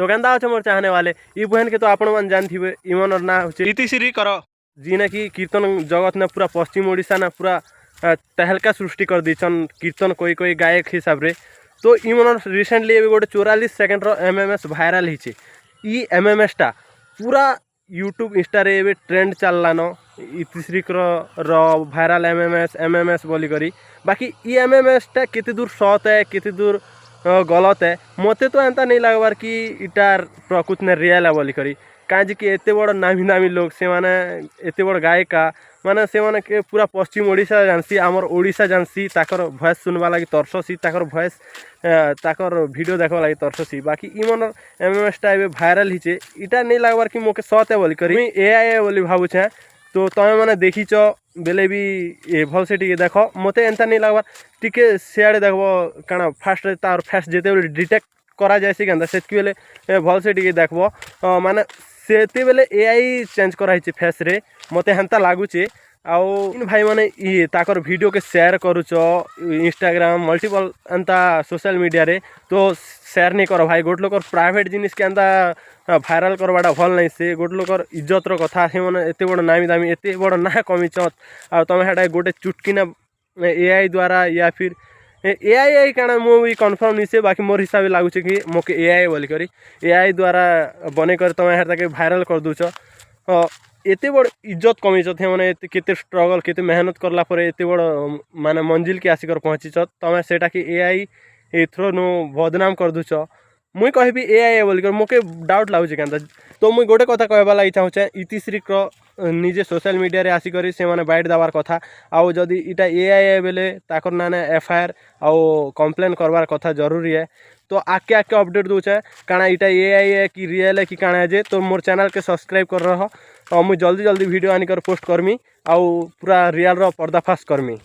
तो केंदा अच्छे मोर चाहने वाले ई बहन के तो आपण मन जानथिबे इमन ना होचे इतिश्री कर जी ना कि कीर्तन जगत ने पूरा पश्चिम ओडिशा ना पूरा तहलका सृष्टि कर दीछन कीर्तन कोई कोई गायक हिसाब रे। तो इमन रिसेंटली एबे गोटे 44 सेकंड रो एमएमएस वायरल हिचे ई एमएमएस टा पूरा यूट्यूब इंस्टा रे एबे ट्रेंड चललान इतिश्री रो वायरल एमएमएस बोली करी। बाकी ई एमएमएस टा केते दूर सत है केते दूर गलत है मते तो एंता नहीं लगवार कि इटार प्रकृत ने रियल है बोली करी काजी कि एते बड़ नामी नामी लोग से माने एते बड़ गायिका माने से माने के पूरा पश्चिम ओडिशा जानसी आमर ओडिशा जानसी ताकर वॉइस सुनवा लागि तरससी ताकर वॉइस ताकर वीडियो देखवा लागि तरससी। बाकी इमन एमएमएस टा एबे वायरल हिचे इटा नहीं लगवार कि मोके सत है बोली करी एआई बोली भाबुछे। तो तमे माने देखिच बेले भी भल से टिके देख मते एंता नहीं लगवार टिके सियाड़े देखबो काना फास्ट तार फेस जेते बेले डिटेक्ट करा जायसी केंदा सेतकी बेले भल से टिके देखबो माने सेते बेले एआई चेंज करा हिचे फेस रे मते हेंता लागुचे। आउ इन भाई माने ये ताकर वीडियो के शेयर करूच इंस्टाग्राम मल्टीपल एंता सोशल मीडिया रे तो शेयर नहीं कर भाई गोट लोकर प्राइवेट जिनिस के एंता भाइराल करवाटा भल नहीं से गोट लोकर इज्जतर कथा से मैंने एत बड़ नामी दामी एत बड़ ना कमिचत आ तुम हेटा गोटे चुटकिना एआई द्वारा या फिर एआई काना मुझे कन्फर्म नहीं से बाकी मोर हिसाब से लगुच कि मोके एआई बोली करी एआई द्वारा बने कर तुम हेटा के भाइराल कर दूच एत बड़ इज्जत कमिचत मैंने केते स्ट्रगल केते मेहनत करला पर एत बड़ माने मंजिल के आसिकर पहुँचीचत तुम सेटा कि एआई थ्रो नो बदनाम कर दूच मुई कहबी एआई बोलिक मोके डाउट लाଗୁଛି केंता। तो मुई गोटे कथा कहबा लागि चाहूचे इतिश्री निजे सोशल मीडिया रे आसिक से माने बाइट देवार कथा आउ जदि इटा एआई बेले ताकर नाने एफआईआर आउ कंप्लेन करवार कथा जरूरी है। तो आके आके अपडेट दूचे काना इटा एआई है कि रियल है कि काना है जे तो मोर चैनल के सब्सक्राइब कर रहो और मुई जल्दी जल्दी वीडियो आनिकर पोस्ट करमी आउ पूरा रियल रो पर्दाफाश करमी।